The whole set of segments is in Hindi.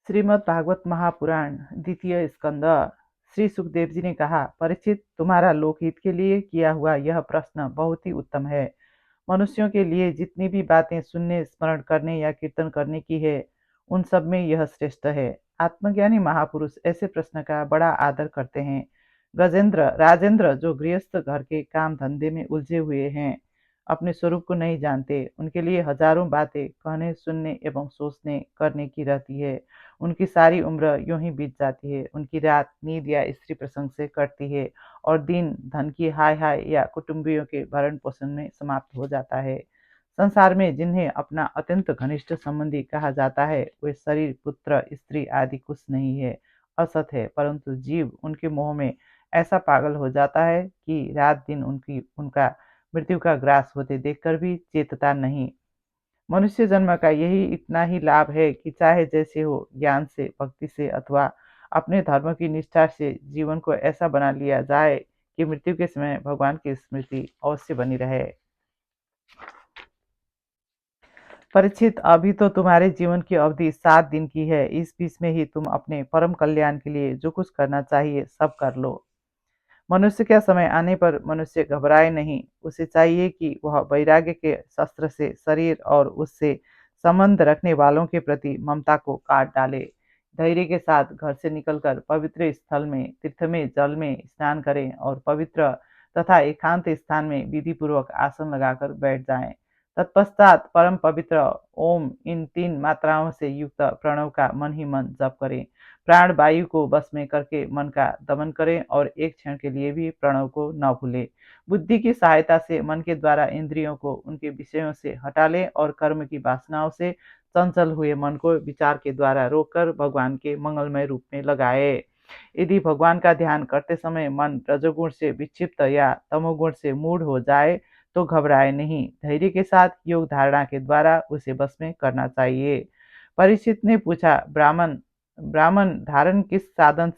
श्रीमद् भागवत महापुराण द्वितीय स्कंद। श्री सुखदेव जी ने कहा, परीक्षित, तुम्हारा लोकहित के लिए किया हुआ यह प्रश्न बहुत ही उत्तम है। मनुष्यों के लिए जितनी भी बातें सुनने, स्मरण करने या कीर्तन करने की है, उन सब में यह श्रेष्ठ है। आत्मज्ञानी महापुरुष ऐसे प्रश्न का बड़ा आदर करते हैं। गजेंद्र राजेंद्र जो गृहस्थ घर के काम धंधे में उलझे हुए हैं, अपने स्वरूप को नहीं जानते, उनके लिए हजारों बातें कहने, सुनने एवं सोचने करने की रहती है। उनकी सारी उम्र यूं ही बीत जाती है। उनकी रात नींद या स्त्री प्रसंग से कटती है और दिन धन की हाय हाय या कुटुंबियों के भरण पोषण में समाप्त हो जाता है। संसार में जिन्हें अपना अत्यंत घनिष्ठ संबंधी कहा जाता है, वे शरीर, पुत्र, स्त्री आदि कुछ नहीं है, असत है। परंतु जीव उनके मोह में ऐसा पागल हो जाता है कि रात दिन उनका मृत्यु का ग्रास होते देखकर भी चेतता नहीं। मनुष्य जन्म का यही इतना ही लाभ है कि चाहे जैसे हो, ज्ञान से, भक्ति से अथवा अपने धर्म की निष्ठा से जीवन को ऐसा बना लिया जाए कि मृत्यु के समय भगवान की स्मृति अवश्य बनी रहे। परीक्षित, अभी तो तुम्हारे जीवन की अवधि 7 दिन की है। इस बीच में ही तुम अपने परम कल्याण के लिए जो कुछ करना चाहिए सब कर लो। मनुष्य का समय आने पर मनुष्य घबराए नहीं। उसे चाहिए कि वह वैराग्य के शस्त्र से शरीर और उससे संबंध रखने वालों के प्रति ममता को काट डाले। धैर्य के साथ घर से निकलकर पवित्र स्थल में, तीर्थ में, जल में स्नान करें और पवित्र तथा एकांत स्थान में विधि पूर्वक आसन लगाकर बैठ जाएं। तत्पश्चात परम पवित्र ओम इन 3 मात्राओं से युक्त प्रणव का मन ही मन जप करें। प्राण वायु को बस में करके मन का दमन करें और एक क्षण के लिए भी प्रणव को न भूलें। बुद्धि की सहायता से मन के द्वारा इंद्रियों को उनके विषयों से हटा लें और कर्म की वासनाओं से चंचल हुए मन को विचार के द्वारा रोककर भगवान के मंगलमय रूप में लगाए। यदि भगवान का ध्यान करते समय मन रजोगुण से विक्षिप्त या तमोगुण से मूढ़ हो जाए तो घबराए नहीं। धैर्य के साथ योग धारणा के द्वारा उसे बस में करना चाहिए। परीक्षित ने पूछा, ब्राह्मण ब्राह्मण धारणा किस साधन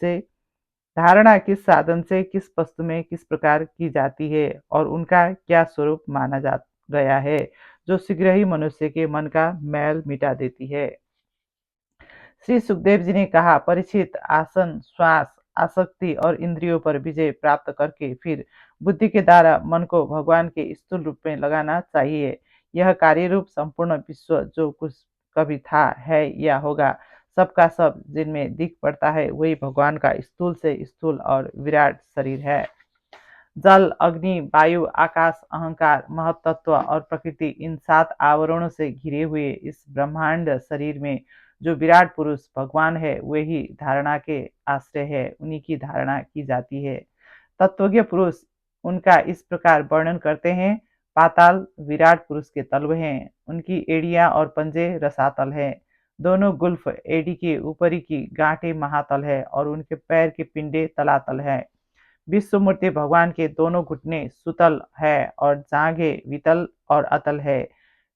से किस वस्तु में किस प्रकार की जाती है और उनका क्या स्वरूप माना जा गया है, जो शीघ्र ही मनुष्य के मन का मैल मिटा देती है। श्री सुखदेव जी ने कहा, परीक्षित, आसन, श्वास, आसक्ति और इंद्रियों पर विजय प्राप्त करके फिर बुद्धि के द्वारा मन को भगवान के स्थूल रूप में लगाना चाहिए। यह कार्य रूप संपूर्ण विश्व जो कुछ कभी था, है या होगा, सबका सब जिनमें दिख पड़ता है, वही भगवान का स्थूल से स्थूल और विराट शरीर है। जल, अग्नि, वायु, आकाश, अहंकार, महतत्व और प्रकृति, इन 7 आवरणों से घिरे हुए इस ब्रह्मांड शरीर में जो विराट पुरुष भगवान है, वे ही धारणा के आश्रय है, उन्हीं की धारणा की जाती है। तत्वज्ञ पुरुष उनका इस प्रकार वर्णन करते हैं। पाताल विराट पुरुष के तल्व हैं, उनकी एड़ियां और पंजे रसातल हैं। दोनों गुल्फ एड़ी के ऊपरी की गांठें महातल है और उनके पैर के पिंडे तलातल है। विश्व मूर्ति भगवान के दोनों घुटने सुतल है और जांघें वितल और अतल है।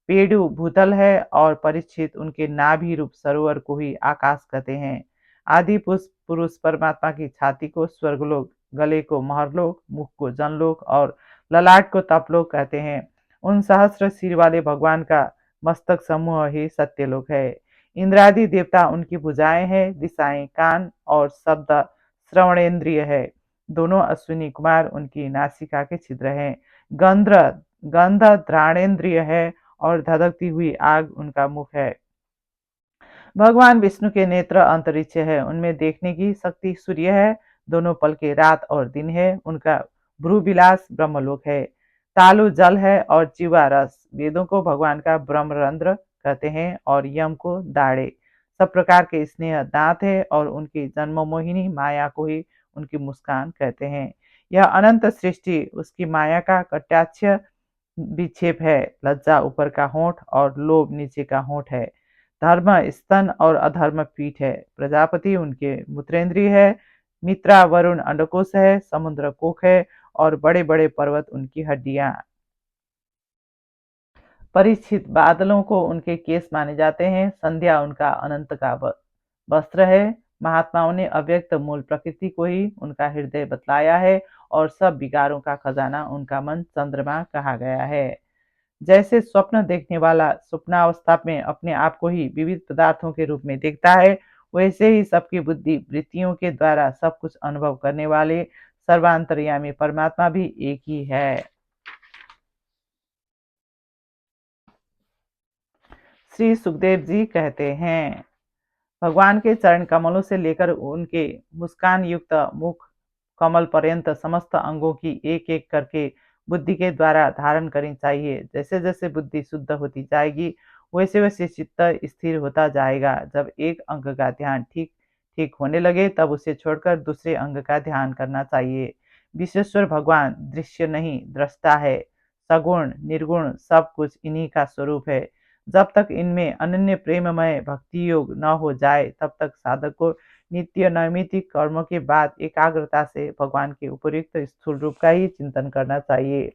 पेड़ु भूतल है और परीक्षित, उनके नाभि रूप सरोवर को ही आकाश कहते हैं। आदि पुरुष परमात्मा की छाती को स्वर्गलोक, गले को महरलोक, मुख को जनलोक और ललाट को तपलोक कहते हैं। उन सहस्र सिर वाले भगवान का मस्तक समूह ही सत्यलोक है। इंद्रादि देवता उनकी भुजाएं हैं, दिशाएं कान और शब्द श्रवणेन्द्रिय है। दोनों अश्विनी कुमार उनकी नासिका के छिद्र हैं। गंध घ्राणेन्द्रिय है और धधकती हुई आग उनका मुख है। भगवान विष्णु के नेत्र अंतरिक्ष है, उनमें देखने की शक्ति सूर्य है। दोनों पल के रात और दिन है। उनका भ्रूविलास ब्रह्मलोक है। तालु जल है और जीवा रस। वेदों को भगवान का ब्रह्मरंध्र कहते हैं और यम को दाढ़े। सब प्रकार के स्नेह दांत है और उनकी जन्ममोहिनी माया को ही उनकी मुस्कान कहते हैं। यह अनंत सृष्टि उसकी माया का कटाक्ष विक्षेप है। लज्जा ऊपर का होंठ और लोभ नीचे का होंठ है। धर्म स्तन और अधर्म पीठ है। प्रजापति उनके मूत्रेंद्रिय है। मित्रा वरुण अंडकोश है। समुद्र कोख है और बड़े बड़े पर्वत उनकी हड्डियां। परीक्षित, बादलों को उनके केस माने जाते हैं। संध्या उनका अनंत का वस्त्र है। महात्माओं ने अव्यक्त मूल प्रकृति को ही उनका हृदय बतलाया है और सब विकारों का खजाना उनका मन चंद्रमा कहा गया है। जैसे स्वप्न देखने वाला स्वप्नावस्था में अपने आप को ही विविध पदार्थों के रूप में देखता है, वैसे ही सबकी बुद्धि वृत्तियों के द्वारा सब कुछ अनुभव करने वाले सर्वांतर्यामी परमात्मा भी एक ही है। श्री सुखदेव जी कहते हैं, भगवान के चरण कमलों से लेकर उनके मुस्कान युक्त मुख कमल पर्यंत समस्त अंगों की एक एक करके बुद्धि के द्वारा धारण करनी चाहिए। जैसे जैसे बुद्धि शुद्ध होती जाएगी वैसे वैसे चित्त स्थिर होता जाएगा। जब एक अंग का ध्यान ठीक ठीक होने लगे तब उसे छोड़कर दूसरे अंग का ध्यान करना चाहिए। विश्वेश्वर भगवान दृश्य नहीं दृष्टा है, सगुण निर्गुण सब कुछ इन्हीं का स्वरूप है। जब तक इनमें अनन्य प्रेममय भक्ति योग न हो जाए तब तक साधक को नित्य नैमित्तिक कर्मों के बाद एकाग्रता से भगवान के उपयुक्त स्थूल रूप का ही चिंतन करना चाहिए।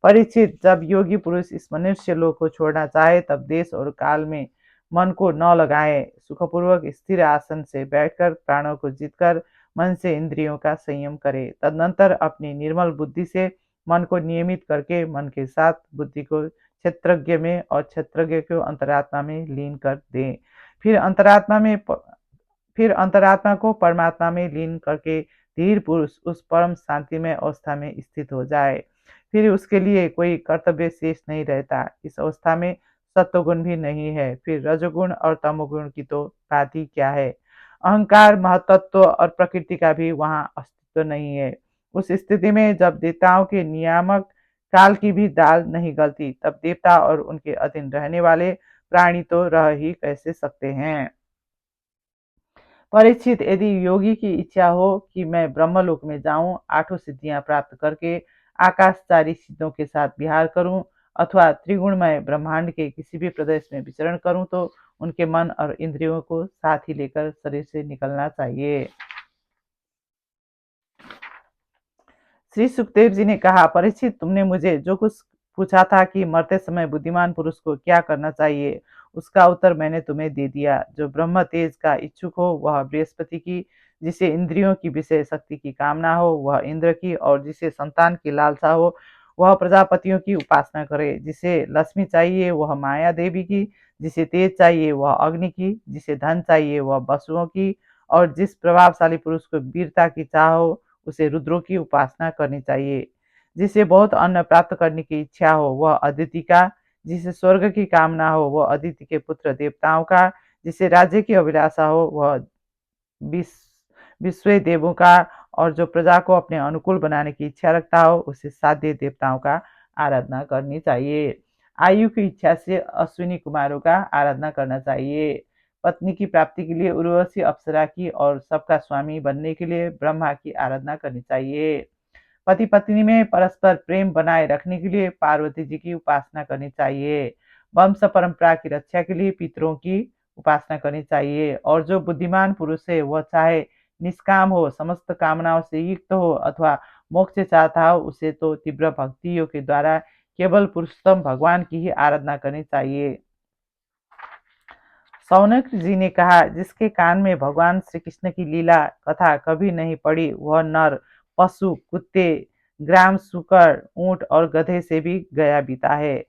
परीक्षित, जब योगी पुरुष इस मनुष्य लोक को छोड़ना चाहे तब देश और काल में मन को न लगाए, सुखपूर्वक स्थिर आसन से बैठकर प्राणों को जीतकर मन से इंद्रियों का संयम करे। तदनंतर अपनी निर्मल बुद्धि से मन को नियमित करके मन के साथ बुद्धि को क्षेत्रज्ञ में और क्षेत्रज्ञ को अंतरात्मा में लीन कर दें। फिर अंतरात्मा में फिर अंतरात्मा को परमात्मा में लीन करके धीर पुरुष उस परम शांतिमय अवस्था में स्थित हो जाए। फिर उसके लिए कोई कर्तव्य शेष नहीं रहता। इस अवस्था में सत्वगुण भी नहीं है, फिर रजोगुण और तमोगुण की तो बात ही क्या है। अहंकार महतत्व और प्रकृति का भी वहाँ अस्तित्व नहीं है। उस स्थिति में जब देवताओं के नियामक काल की भी दाल नहीं गलती तब देवता और उनके अधीन रहने वाले प्राणी तो रह ही कैसे सकते हैं। परीक्षित, यदि योगी की इच्छा हो कि मैं ब्रह्मलोक में जाऊं, आठों सिद्धियां प्राप्त करके आकाशचारी सिद्धों के साथ विहार करूं अथवा त्रिगुणमय ब्रह्मांड के किसी भी प्रदेश में विचरण करूं तो उनके मन और इंद्रियों को साथ ही लेकर शरीर से निकलना चाहिए। श्री सुखदेव जी ने कहा, परीक्षित, तुमने मुझे जो कुछ पूछा था कि मरते समय बुद्धिमान पुरुष को क्या करना चाहिए, उसका उत्तर मैंने तुम्हें दे दिया। जो ब्रह्म तेज का इच्छुक हो वह बृहस्पति की, जिसे इंद्रियों की विषय शक्ति की कामना हो वह इंद्र की, और जिसे संतान की लालसा हो वह प्रजापतियों की उपासना करे। जिसे लक्ष्मी चाहिए वह माया देवी की, जिसे तेज चाहिए वह अग्नि की, जिसे धन चाहिए वह वसुओं की, और जिस प्रभावशाली पुरुष को वीरता की चाह हो उसे रुद्रों की उपासना करनी चाहिए। जिसे बहुत अन्न प्राप्त करने की इच्छा हो वह अदिति का, जिसे स्वर्ग की कामना हो वह अदिति के पुत्र देवताओं का, जिसे राज्य की अभिलाषा हो वह विश्व देवों का, और जो प्रजा को अपने अनुकूल बनाने की इच्छा रखता हो उसे साध्य देवताओं का आराधना करनी चाहिए। आयु की इच्छा से अश्विनी कुमारों का आराधना करना चाहिए। पत्नी की प्राप्ति के लिए उर्वशी अप्सरा की, और सबका स्वामी बनने के लिए ब्रह्मा की आराधना करनी चाहिए। पति पत्नी में परस्पर प्रेम बनाए रखने के लिए पार्वती जी की उपासना करनी चाहिए। वंश परंपरा की रक्षा के लिए पितरों की उपासना करनी चाहिए। और जो बुद्धिमान पुरुष है वह चाहे निष्काम हो, समस्त कामनाओं से युक्त हो अथवा मोक्ष चाहता हो, उसे तो तीव्र भक्तियों के द्वारा केवल पुरुषोत्तम भगवान की ही आराधना करनी चाहिए। सौनक जी ने कहा, जिसके कान में भगवान श्री कृष्ण की लीला कथा कभी नहीं पड़ी वह नर पशु कुत्ते ग्राम शुकर ऊंट और गधे से भी गया बीता है।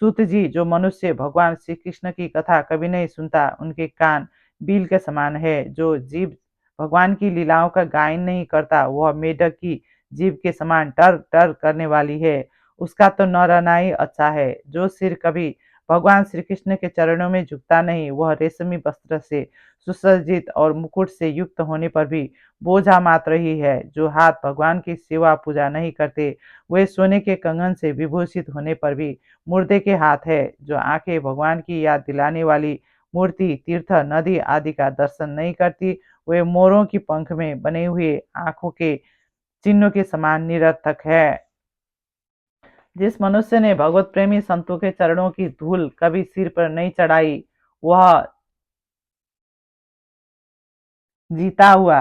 सूत जी, जो मनुष्य भगवान श्री कृष्ण की कथा कभी नहीं सुनता उनके कान बील के समान है। जो जीव भगवान की लीलाओं का गायन नहीं करता वह मेढक की जीव के समान टर टर करने वाली है। उसका तो न रहना ही अच्छा है। जो सिर कभी भगवान श्री कृष्ण के चरणों में झुकता नहीं वह रेशमी वस्त्र से सुसज्जित और मुकुट से युक्त होने पर भी बोझा मात्र ही है। जो हाथ भगवान की सेवा पूजा नहीं करते वे सोने के कंगन से विभूषित होने पर भी मुर्दे के हाथ है। जो आंखें भगवान की याद दिलाने वाली मूर्ति तीर्थ नदी आदि का दर्शन नहीं करती वे मोरों की पंख में बने हुए आंखों के चिन्हों के समान निरर्थक है। जिस मनुष्य ने भगवत प्रेमी संतों के चरणों की धूल कभी सिर पर नहीं चढ़ाई वह जीता हुआ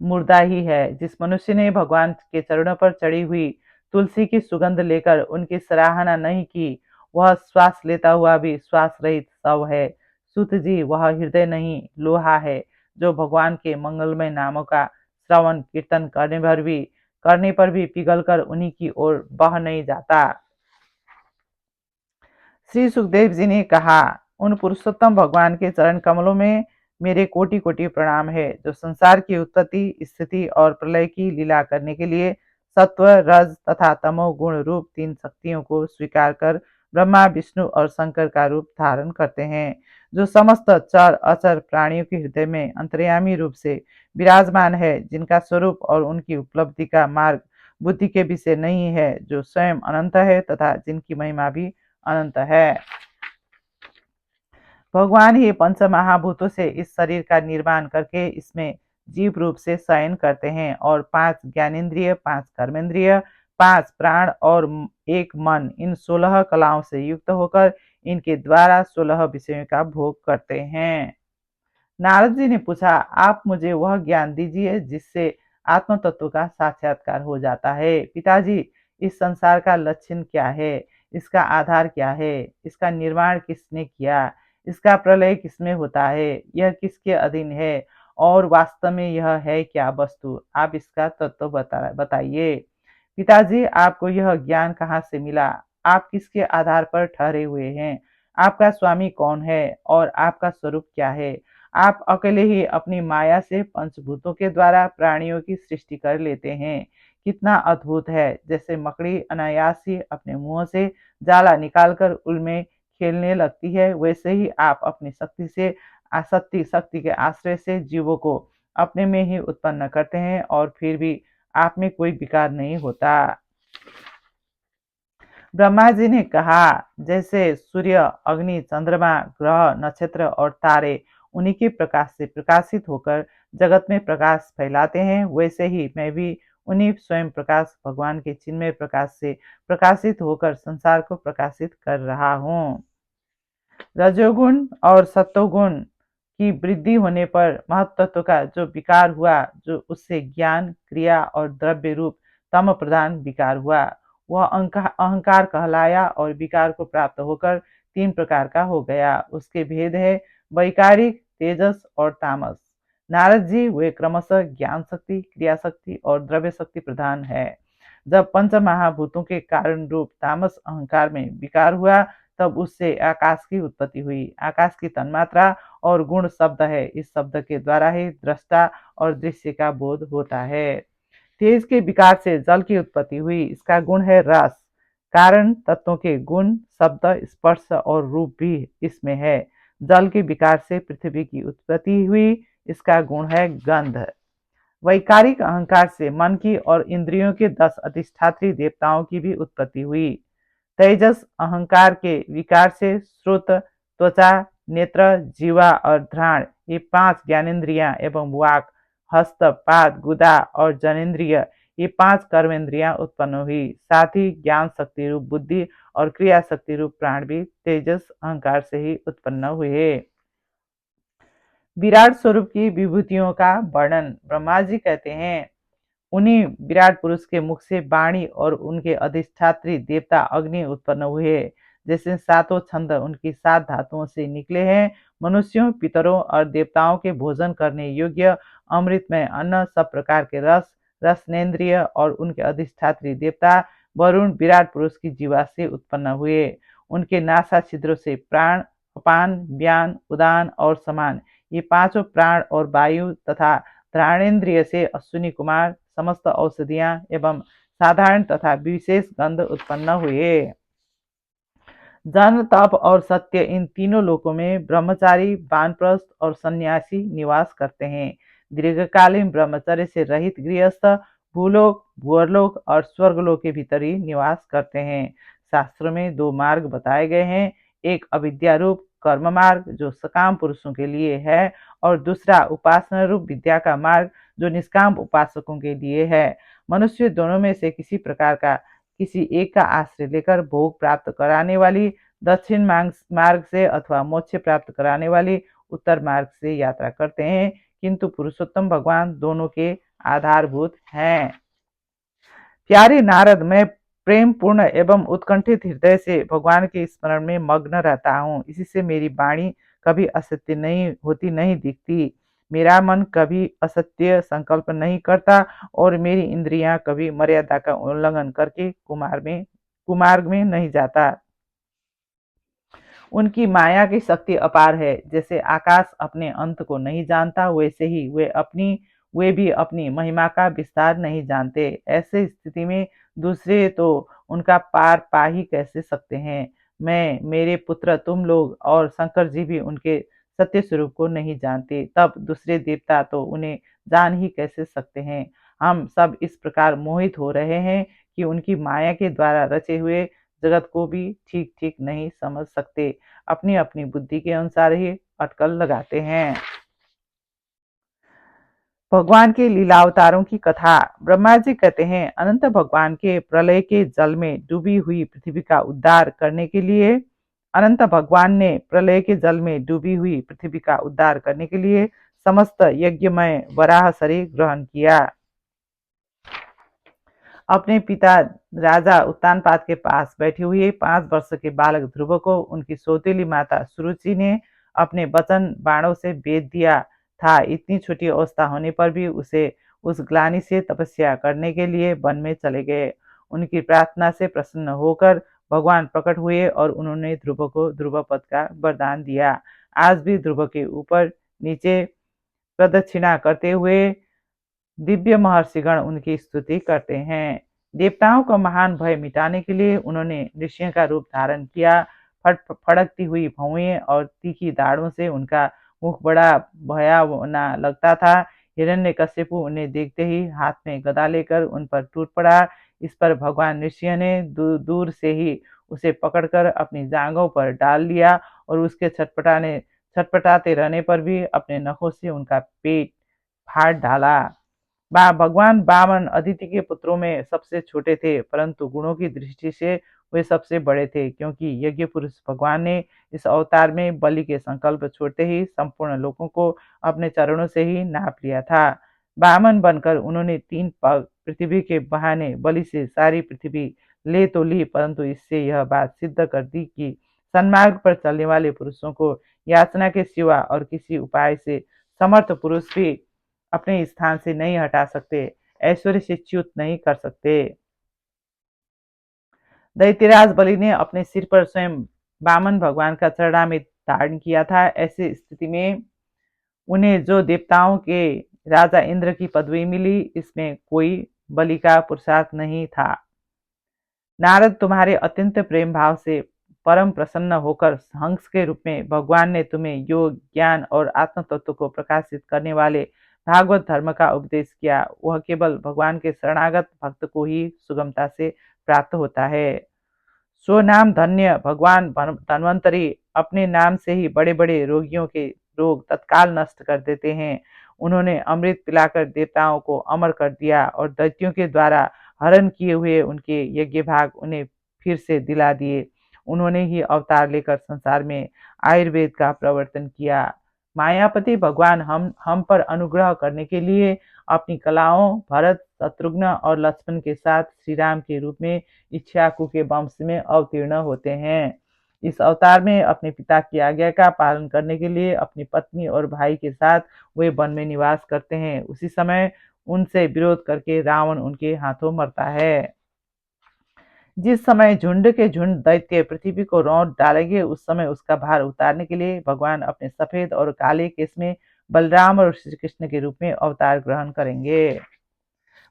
मुर्दा ही है। जिस मनुष्य ने भगवान के चरणों पर चढ़ी हुई तुलसी की सुगंध लेकर उनकी सराहना नहीं की वह श्वास लेता हुआ भी श्वास रहित शव है। सुत जी, वह हृदय नहीं लोहा है जो भगवान के मंगलमय नामों का श्रवण कीर्तन करने पर भी पिघलकर उन्हीं की ओर बह नहीं जाता। श्री सुखदेव जी ने कहा, उन पुरुषोत्तम भगवान के चरण कमलों में मेरे कोटि कोटि प्रणाम है, जो संसार की उत्पत्ति, स्थिति और प्रलय की लीला करने के लिए सत्व, रज तथा तमो गुण रूप तीन शक्तियों को स्वीकार कर ब्रह्मा, विष्णु और शंकर का रूप धारण करते हैं, जो समस्त चर अचर प्राणियों के हृदय में अंतर्यामी रूप से विराजमान है, जिनका स्वरूप और उनकी उपलब्धि का मार्ग बुद्धि के विषय नहीं है, जो स्वयं अनंत है तथा जिनकी महिमा भी अनंत है। भगवान ही पंच महाभूतों से इस शरीर का निर्माण करके इसमें जीव रूप से शयन करते हैं और 5 ज्ञानेंद्रिय, 5 कर्मेंद्रिय, 5 प्राण और एक मन, इन 16 कलाओं से युक्त होकर इनके द्वारा 16 विषयों का भोग करते हैं। नारद जी ने पूछा, आप मुझे वह ज्ञान दीजिए जिससे आत्म तत्व का साक्षात्कार हो जाता है। पिताजी, इस संसार का लक्षण क्या है? इसका आधार क्या है? इसका निर्माण किसने किया? इसका प्रलय किसमें होता है? यह किसके अधीन है? और वास्तव में यह है क्या वस्तु? आप इसका तत्व बताइए। पिताजी, आपको यह ज्ञान कहाँ से मिला? आप किसके आधार पर ठहरे हुए हैं? आपका स्वामी कौन है और आपका स्वरूप क्या है? आप अकेले ही अपनी माया से पंचभूतों के द्वारा प्राणियों की सृष्टि कर लेते हैं। कितना अद्भुत है! जैसे मकड़ी अनायास ही अपने मुंह से जाला निकालकर उनमें खेलने लगती है, वैसे ही आप अपनी शक्ति से शक्ति के आश्रय से जीवों को अपने में ही उत्पन्न करते हैं और फिर भी आप में कोई विकार नहीं होता। ब्रह्मा जी ने कहा, जैसे सूर्य, अग्नि, चंद्रमा, ग्रह, नक्षत्र और तारे उन्हीं के प्रकाश से प्रकाशित होकर जगत में प्रकाश फैलाते हैं, वैसे ही मैं भी उन्हीं स्वयं प्रकाश भगवान के चिन्मय प्रकाश से प्रकाशित होकर संसार को प्रकाशित कर रहा हूँ। रजोगुण और सत्वगुण की वृद्धि होने पर महत्त्व का जो विकार हुआ, जो उससे ज्ञान, क्रिया और द्रव्य रूप तम प्रधान विकार हुआ, वह अहंकार कहलाया और विकार को प्राप्त होकर 3 प्रकार का हो गया। उसके भेद है वैकारिक, तेजस और तामस। नारद जी, वे क्रमशः ज्ञान शक्ति, क्रिया शक्ति और द्रव्य शक्ति प्रधान है। जब पंच महाभूतों के कारण रूप तामस अहंकार में विकार हुआ, तब उससे आकाश की उत्पत्ति हुई। आकाश की तन्मात्रा और गुण शब्द है। इस शब्द के द्वारा ही दृष्टा और दृश्य का बोध होता है। तेज के विकार से जल की उत्पत्ति हुई। इसका गुण है रस। कारण तत्वों के गुण, शब्द, स्पर्श और रूप भी इसमें है। जल के विकार से पृथ्वी की उत्पत्ति हुई। इसका गुण है गंध। वैकारिक अहंकार से मन की और इंद्रियों के 10 अधिष्ठात्री देवताओं की भी उत्पत्ति हुई। तेजस अहंकार के विकार से श्रुत, त्वचा, नेत्र, जीवा और घ्राण, ये 5 ज्ञानेन्द्रियां एवं वाक, हस्त, पाद, गुदा और जनेन्द्रिय, ये 5 कर्मेंद्रियां उत्पन्न हुई। साथ ही ज्ञान शक्ति रूप बुद्धि और क्रिया शक्ति रूप प्राण भी तेजस अहंकार से ही उत्पन्न हुए। विराट स्वरूप की विभूतियों का वर्णन ब्रह्मा जी कहते हैं, उन्हीं विराट पुरुष के मुख से वाणी और उनके अधिष्ठात्री देवता अग्नि उत्पन्न हुए। जैसे 7 छंद उनकी 7 धातुओं से निकले हैं। मनुष्यों, पितरों और देवताओं के भोजन करने योग्य अमृतमय अन्न, सब प्रकार के रस, रसनेन्द्रिय और उनके अधिष्ठात्री देवता वरुण विराट पुरुष की जीवा से उत्पन्न हुए। उनके नासा छिद्रों से प्राण, अपान, व्यान, उदान और समान, ये 5 प्राण और वायु तथा घ्राणेन्द्रिय से अश्विनी कुमार, समस्त औषधियां एवं साधारण तथा विशेष गंध उत्पन्न हुए। जन, तप और सत्य, इन तीनों लोकों में ब्रह्मचारी, वानप्रस्थ और सन्यासी निवास करते हैं। दीर्घकालीन ब्रह्मचर्य से रहित गृहस्थ भूलोक, भूअरलोक और स्वर्गलोक के भीतर ही निवास करते हैं। शास्त्रों में 2 मार्ग बताए गए हैं, एक अविद्या रूप कर्म मार्ग जो सकाम पुरुषों के लिए है, और दूसरा उपासना रूप विद्या का मार्ग जो निष्काम उपासकों के लिए है। मनुष्य दोनों में से किसी प्रकार का, किसी एक का आश्रय लेकर भोग प्राप्त कराने वाली दक्षिण मार्ग से अथवा मोक्ष प्राप्त कराने वाली उत्तर मार्ग से यात्रा करते हैं, किंतु पुरुषोत्तम भगवान दोनों के आधारभूत हैं। प्यारे नारद, मैं प्रेम पूर्ण एवं उत्कंठित हृदय से भगवान के स्मरण में मग्न रहता हूँ। इसी से मेरी वाणी कभी असत्य नहीं होती नहीं दिखती। मेरा मन कभी असत्य संकल्प नहीं करता और मेरी इंद्रियां कभी मर्यादा का उल्लंघन करके कुमार्ग में नहीं जाता। उनकी माया की शक्ति अपार है। जैसे आकाश अपने अंत को नहीं जानता, वैसे ही वे भी अपनी महिमा का विस्तार नहीं जानते। ऐसे स्थिति में दूसरे तो उनका पार पा ही कैसे सकते हैं। मैं, मेरे पुत्र, तुम लोग और शंकर जी भी उनके सत्य स्वरूप को नहीं जानते, तब दूसरे देवता तो उन्हें जान ही कैसे सकते हैं। हम सब इस प्रकार मोहित हो रहे हैं कि उनकी माया के द्वारा रचे हुए जगत को भी ठीक ठीक नहीं समझ सकते। अपनी अपनी बुद्धि के अनुसार ही अटकल लगाते हैं। भगवान के लीलावतारों की कथा। ब्रह्मा जी कहते हैं, अनंत भगवान के प्रलय के जल में डूबी हुई पृथ्वी का उद्धार करने के लिए अनंत भगवान ने प्रलय के जल में डूबी हुई पृथ्वी का उद्धार करने के लिए समस्त यज्ञमय वराह शरीर ग्रहण किया। अपने पिता राजा उत्तानपाद के पास बैठे हुए 5 वर्ष के बालक ध्रुव को उनकी सौतेली माता सुरुचि ने अपने वचन बाणों से बेध दिया था। इतनी छोटी अवस्था होने पर भी उसे उस ग्लानि से तपस्या करने के लिए वन में चले गए। उनकी प्रार्थना से प्रसन्न होकर भगवान प्रकट हुए और उन्होंने ध्रुव को ध्रुव पद का वरदान दिया। आज भी ध्रुव के ऊपर नीचे प्रदक्षिणा करते हुए दिव्य महर्षिगण उनकी स्तुति करते हैं। देवताओं का महान भय मिटाने के लिए उन्होंने ऋषियों का रूप धारण किया। फड़कती हुई भौहें और तीखी दाढ़ों से उनका मुख बड़ा भयावना लगता था। हिरण्यकशिपु उन्हें देखते ही हाथ में गदा लेकर उन पर टूट पड़ा। इस पर भगवान ऋषियों ने दूर से ही उसे पकड़कर अपनी जांघों पर डाल लिया और उसके छटपटाते रहने पर भी अपने नखों से उनका पेट फाड़ डाला। भगवान वामन अदिति के पुत्रों में सबसे छोटे थे, परंतु गुणों की दृष्टि से वे सबसे बड़े थे, क्योंकि यज्ञ पुरुष भगवान ने इस अवतार में बलि के संकल्प छोड़ते ही संपूर्ण लोगों को अपने चरणों से ही नाप लिया था। वामन बनकर उन्होंने 3 पग पृथ्वी के बहाने बलि से सारी पृथ्वी ले तो ली, परंतु इससे यह बात सिद्ध कर दी कि सन्मार्ग पर चलने वाले पुरुषों को याचना के सिवा और किसी उपाय से समर्थ पुरुष भी अपने स्थान से नहीं हटा सकते, ऐश्वर्य से च्युत नहीं कर सकते। दैत्यराज बलि ने अपने सिर पर स्वयं वामन भगवान का चरणामृत धारण किया था। ऐसी स्थिति में उन्हें जो देवताओं के राजा इंद्र की पदवी मिली, इसमें कोई बलि का पुरुषार्थ नहीं था। नारद, तुम्हारे अत्यंत प्रेम भाव से परम प्रसन्न होकर हंस के रूप में भगवान ने तुम्हें योग, ज्ञान और आत्म तत्व को प्रकाशित करने वाले भागवत धर्म का उपदेश किया। वह केवल भगवान के शरणागत भक्त को ही सुगमता से प्राप्त होता है। सो नाम धन्य भगवान धन्वंतरी अपने नाम से ही बड़े बड़े रोगियों के रोग तत्काल नष्ट कर देते हैं। उन्होंने अमृत पिलाकर देवताओं को अमर कर दिया और दैत्यों के द्वारा हरण किए हुए उनके यज्ञ भाग उन्हें फिर से दिला दिए। उन्होंने ही अवतार लेकर संसार में आयुर्वेद का प्रवर्तन किया। मायापति भगवान हम पर अनुग्रह करने के लिए अपनी कलाओं भरत, शत्रुघ्न और लक्ष्मण के साथ श्री राम के रूप में इक्ष्वाकु के वंश में अवतीर्ण होते हैं। इस अवतार में अपने पिता की आज्ञा का पालन करने के लिए अपनी पत्नी और भाई के साथ वे वन में निवास करते हैं। उसी समय उनसे विरोध करके रावण उनके हाथों मरता है। जिस समय झुंड के झुंड दैत्य पृथ्वी को रौंद डालेंगे, उस समय उसका भार उतारने के लिए भगवान अपने सफेद और काले केस में बलराम और श्री कृष्ण के रूप में अवतार ग्रहण करेंगे।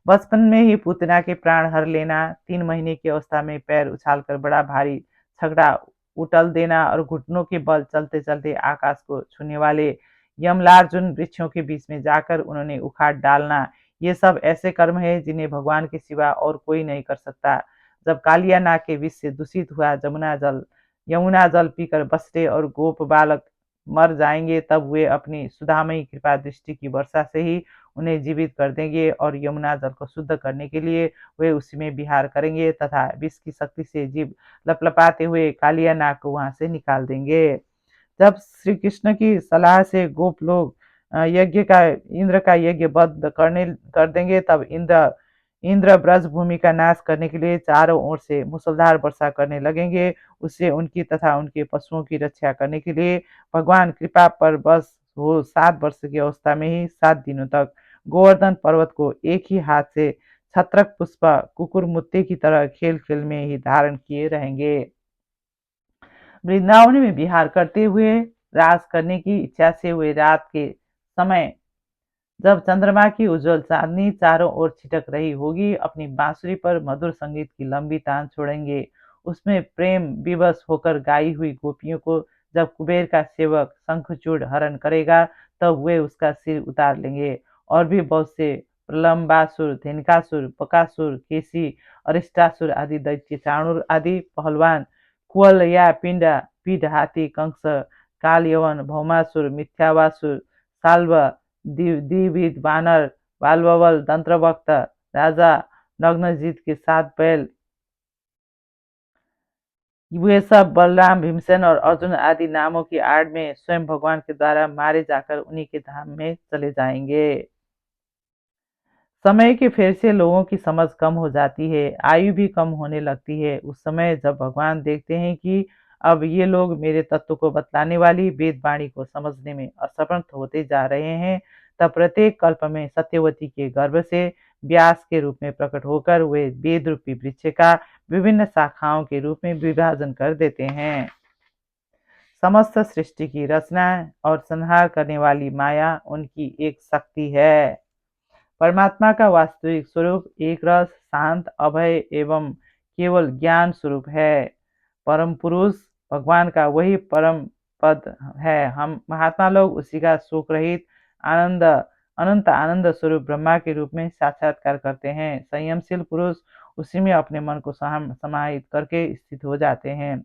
बचपन में ही पूतना के प्राण हर लेना, 3 महीने की अवस्था में पैर उछालकर बड़ा भारी छकड़ा उठल देना और घुटनों के बल चलते चलते आकाश को छूने वाले यमलार्जुन वृक्षों के बीच में जाकर उन्होंने उखाड़ डालना, ये सब ऐसे कर्म है जिन्हें भगवान के सिवा और कोई नहीं कर सकता। जब कालिया नाग के विष से दूषित हुआ यमुना जल पीकर बसरे और गोप बालक मर जाएंगे, तब वे अपनी सुधामयी कृपा दृष्टि की वर्षा से ही उन्हें जीवित कर देंगे और यमुना जल को शुद्ध करने के लिए वे उसी में विहार करेंगे तथा विष की शक्ति से जीव लपलपाते हुए कालिया नाग को वहां से निकाल देंगे। जब श्री कृष्ण की सलाह से गोप लोग इंद्र का यज्ञ बंद कर देंगे, तब इंद्र ब्रज भूमि का नाश करने के लिए चारों ओर से मूसलधार वर्षा करने लगेंगे। उससे उनकी तथा उनके पशुओं की रक्षा करने के लिए भगवान कृपा पर बस हो 7 वर्ष की अवस्था में ही 7 दिनों तक गोवर्धन पर्वत को एक ही हाथ से छत्रक पुष्प कुकुर मुत्ते की तरह खेल खेल में ही धारण किए रहेंगे। वृंदावन में विहार करते हुए रास करने की इच्छा से वे रात के समय जब चंद्रमा की उज्जवल चांदनी चारों ओर छिटक रही होगी, अपनी बांसुरी पर मधुर संगीत की लंबी तान छोड़ेंगे। उसमें प्रेम विवश होकर गाई हुई गोपियों को जब कुबेर का सेवक शंखचूड़ हरण करेगा, तब वे उसका सिर उतार लेंगे। और भी बहुत से प्रलंबासुर, धेनुकासुर, बकासुर, केसी, अरिष्टासुर आदि दैत्य, चाणूर आदि पहलवान, कुअल या पीढ़ हाथी, कंस, काल यवन, भौमासुर, मिथ्यावासुर, साल्व, द्विविध वानर, बालबवल, दंत्रवक्त, राजा नग्नजीत के 7 बैल, वे सब बलराम, भीमसेन और अर्जुन आदि नामों की आड़ में स्वयं भगवान के द्वारा मारे जाकर उन्हीं के धाम में चले जाएंगे। समय के फेर से लोगों की समझ कम हो जाती है, आयु भी कम होने लगती है। उस समय जब भगवान देखते हैं कि अब ये लोग मेरे तत्व को बतलाने वाली वेद वाणी को समझने में असमर्थ होते जा रहे हैं, तब प्रत्येक कल्प में सत्यवती के गर्भ से व्यास के रूप में प्रकट होकर वे वेद रूपी वृक्ष का विभिन्न शाखाओं के रूप में विभाजन कर देते हैं। समस्त सृष्टि की रचना और संहार करने वाली माया उनकी एक शक्ति है। परमात्मा का वास्तविक स्वरूप एक रस, शांत, अभय एवं केवल ज्ञान स्वरूप है। परम पुरुष भगवान का वही परम पद है। हम महात्मा लोग उसी का सुख रहित आनंद अनंत आनंद स्वरूप ब्रह्मा के रूप में साक्षात्कार करते हैं। संयमशील पुरुष उसी में अपने मन को समाहित करके स्थित हो जाते हैं।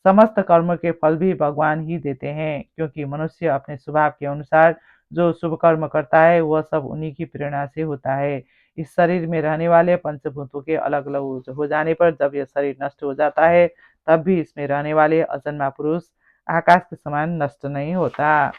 समस्त कर्म के फल भी भगवान ही देते हैं, क्योंकि मनुष्य अपने स्वभाव के अनुसार जो शुभ कर्म करता है वह सब उन्हीं की प्रेरणा से होता है। इस शरीर में रहने वाले पंचभूतों के अलग अलग हो जाने पर जब यह शरीर नष्ट हो जाता है, तब भी इसमें रहने वाले अजन्मा पुरुष आकाश के समान नष्ट नहीं होता।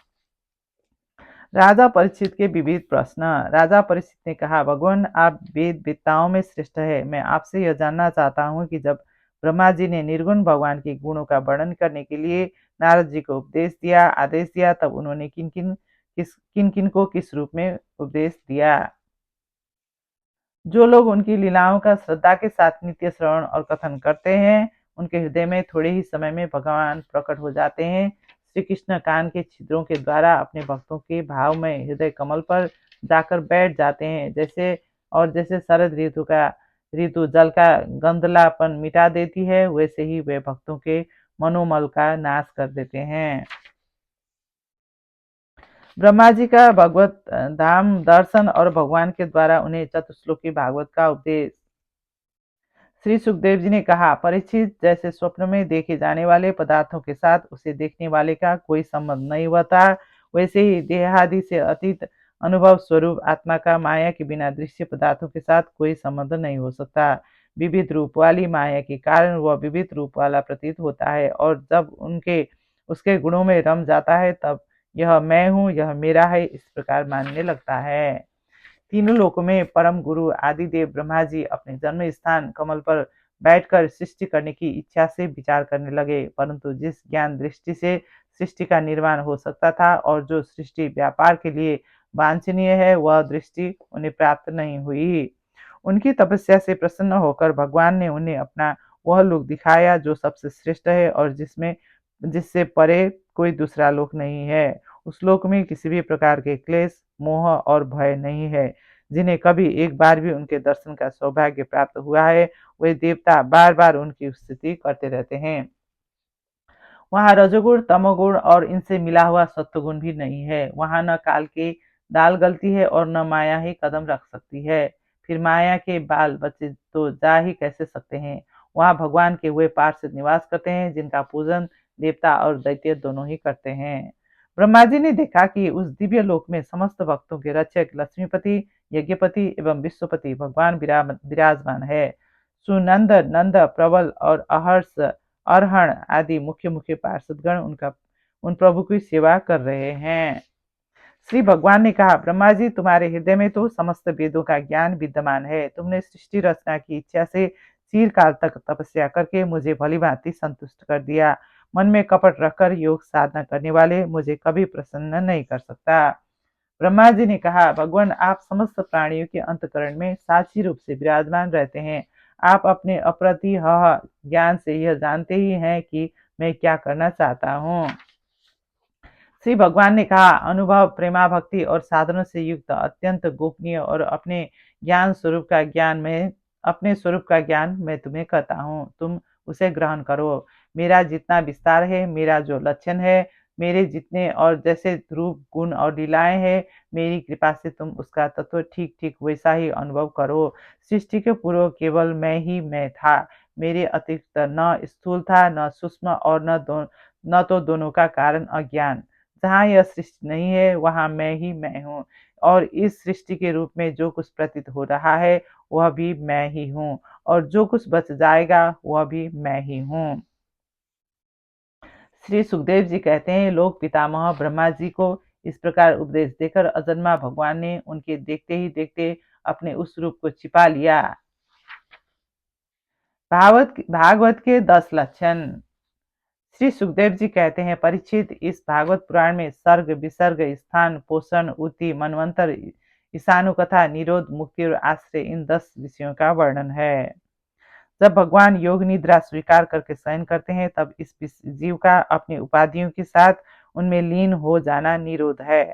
राजा परीक्षित के विविध प्रश्न। राजा परीक्षित ने कहा, भगवान आप वेद वेत्ताओं में श्रेष्ठ है। मैं आपसे यह जानना चाहता हूँ कि जब ब्रह्मा जी ने निर्गुण भगवान के गुणों का वर्णन करने के लिए नारद जी को उपदेश दिया, आदेश दिया, तब उन्होंने किन किन को किस रूप में उपदेश दिया? जो लोग उनकी लीलाओं का श्रद्धा के साथ नित्य श्रवण और कथन करते हैं, उनके हृदय में थोड़े ही समय में भगवान प्रकट हो जाते हैं। श्री कृष्ण कान के छिद्रों के द्वारा अपने भक्तों के भाव में हृदय कमल पर जाकर बैठ जाते हैं। जैसे शरद ऋतु जल का गंधलापन मिटा देती है, वैसे ही वे भक्तों के मनोमल का नाश कर देते हैं। ब्रह्मा जी का भगवत धाम दर्शन और भगवान के द्वारा उन्हें चतुश्लोकी भागवत का उपदेश। श्री सुखदेव जी ने कहा, परीक्षित, जैसे स्वप्न में देखे जाने वाले पदार्थों के साथ उसे देखने वाले का कोई संबंध नहीं होता, वैसे ही देहादि से अतीत अनुभव स्वरूप आत्मा का माया के बिना दृश्य पदार्थों के साथ कोई संबंध नहीं हो सकता। विविध रूप वाली माया के कारण वह विविध रूप वाला प्रतीत होता है, और जब उसके गुणों में रम जाता है, तब यह मैं हूँ, यह मेरा है, इस प्रकार मानने लगता है। तीनों लोकों में परम गुरु आदिदेव ब्रह्मा जी अपने जन्म स्थान कमल पर बैठकर सृष्टि करने की इच्छा से विचार करने लगे, परंतु जिस ज्ञान दृष्टि से सृष्टि का निर्माण हो सकता था और जो सृष्टि व्यापार के लिए वांछनीय है, वह दृष्टि उन्हें प्राप्त नहीं हुई। उनकी तपस्या से प्रसन्न होकर भगवान ने उन्हें अपना वह लोक दिखाया जो सबसे श्रेष्ठ है और जिससे परे कोई दूसरा लोक नहीं है। उस लोक में किसी भी प्रकार के क्लेश, मोह और भय नहीं है। जिन्हें कभी एक बार भी उनके दर्शन का सौभाग्य प्राप्त हुआ है, वे देवता बार बार उनकी स्तुति करते रहते हैं। वहाँ रजोगुण, तमोगुण और इनसे मिला हुआ सत्वगुण भी नहीं है। वहाँ न काल की दाल गलती है और न माया ही कदम रख सकती है। फिर माया के बाल बच्चे तो जा ही कैसे सकते हैं। वहाँ भगवान के वे पार्षद निवास करते हैं जिनका पूजन देवता और दैत्य दोनों ही करते हैं। ब्रह्मा जी ने देखा कि उस दिव्य लोक में समस्त भक्तों के रक्षक लक्ष्मीपति, यज्ञपति एवं विश्वपति भगवान विराजमान है। सुनंद, नंद, प्रबल और अहर्ष, अरहण आदि मुख्य मुख्य पार्षदगण उन प्रभु की सेवा कर रहे हैं। श्री भगवान ने कहा, ब्रह्मा जी, तुम्हारे हृदय में तो समस्त वेदों का ज्ञान विद्यमान है। तुमने सृष्टि रचना की इच्छा से चिरकाल तक तपस्या करके मुझे भली भांति संतुष्ट कर दिया। मन में कपट रखकर योग साधना करने वाले मुझे कभी प्रसन्न नहीं कर सकता। ब्रह्मा जी ने कहा, भगवान, आप समस्त प्राणियों के अंतकरण में साक्षी रूप से विराजमान रहते हैं। आप अपने अप्रतिहत ज्ञान से यह जानते ही हैं कि मैं क्या करना चाहता हूँ। श्री भगवान ने कहा, अनुभव, प्रेमा भक्ति और साधनों से युक्त अत्यंत गोपनीय और अपने स्वरूप का ज्ञान मैं तुम्हें कहता हूँ, तुम उसे ग्रहण करो। मेरा जितना विस्तार है, मेरा जो लक्षण है, मेरे जितने और जैसे रूप, गुण और लीलाएं हैं, मेरी कृपा से तुम उसका तत्व ठीक ठीक वैसा ही अनुभव करो। सृष्टि के पूर्व केवल मैं ही मैं था। मेरे अतिरिक्त न स्थूल था, न सूक्ष्म और न तो दोनों का कारण अज्ञान। जहाँ यह सृष्टि नहीं है, वहाँ मैं ही मैं हूँ, और इस सृष्टि के रूप में जो कुछ प्रतीत हो रहा है वह भी मैं ही हूँ, और जो कुछ बच जाएगा वह भी मैं ही हूँ। श्री सुखदेव जी कहते हैं, लोक पितामह ब्रह्मा जी को इस प्रकार उपदेश देकर अजन्मा भगवान ने उनके देखते ही देखते अपने उस रूप को छिपा लिया। भागवत के 10 लक्षण। श्री सुखदेव जी कहते हैं, परीक्षित, इस भागवत पुराण में सर्ग, विसर्ग, स्थान, पोषण, उति, मनवंतर, ईशानु कथा, निरोध, मुक्ति और आश्रय, इन 10 विषयों का वर्णन है। जब भगवान योग निद्रा स्वीकार करके शयन करते हैं, तब इस जीव का अपनी उपाधियों के साथ उनमें लीन हो जाना निरोध है।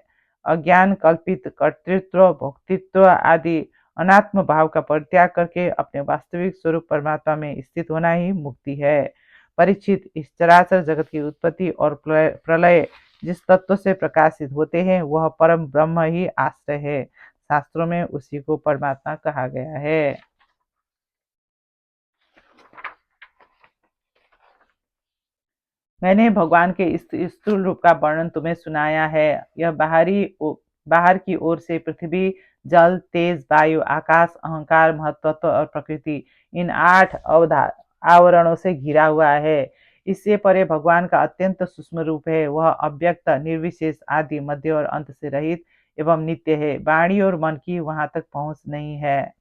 अज्ञान कल्पित कर्तृत्व, भोक्तृत्व आदि अनात्म भाव का परित्याग करके अपने वास्तविक स्वरूप परमात्मा में स्थित होना ही मुक्ति है। परीक्षित, इस चराचर जगत की उत्पत्ति और प्रलय जिस तत्व से प्रकाशित होते हैं, वह परम ब्रह्म ही आश्रय है। शास्त्रों में उसी को परमात्मा कहा गया है। मैंने भगवान के इस स्थूल रूप का वर्णन तुम्हें सुनाया है। यह बाहर की ओर से पृथ्वी, जल, तेज, वायु, आकाश, अहंकार, महत्त्व और प्रकृति, इन 8 आवरणों से घिरा हुआ है। इससे परे भगवान का अत्यंत सूक्ष्म रूप है। वह अव्यक्त, निर्विशेष, आदि, मध्य और अंत से रहित एवं नित्य है। वाणी और मन की वहां तक पहुंच नहीं है।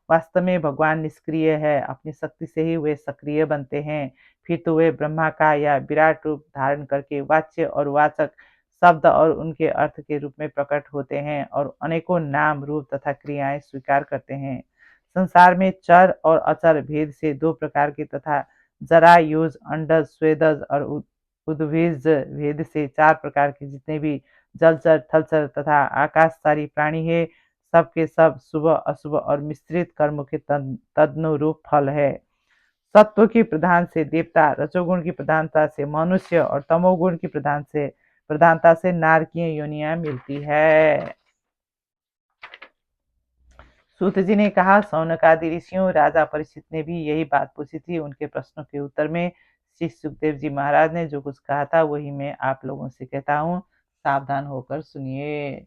वास्तव में भगवान निष्क्रिय है, अपनी शक्ति से ही वे सक्रिय बनते हैं। फिर तो वे ब्रह्मा का या विराट रूप धारण करके वाच्य और वाचक शब्द और उनके अर्थ के रूप में प्रकट होते हैं और अनेकों नाम, रूप तथा क्रियाएं स्वीकार करते हैं। संसार में चर और अचर भेद से 2 प्रकार के तथा जरा, युज, अंडज, स्वेदज और उद्भिज भेद से 4 प्रकार के जितने भी जलचर, थलचर तथा आकाशचारी प्राणी है, सब के सब शुभ, अशुभ और मिश्रित कर्मों के तदनुरूप फल है। सत्व की प्रधान से देवता, रजोगुण की प्रधानता से मनुष्य और तमोगुण की प्रधानता से नारकीय योनियां मिलती है। सूत जी ने कहा, सौनकादि ऋषियों, राजा परीक्षित ने भी यही बात पूछी थी। उनके प्रश्नों के उत्तर में श्री सुखदेव जी महाराज ने जो कुछ कहा था वही मैं आप लोगों से कहता हूँ। सावधान होकर सुनिए।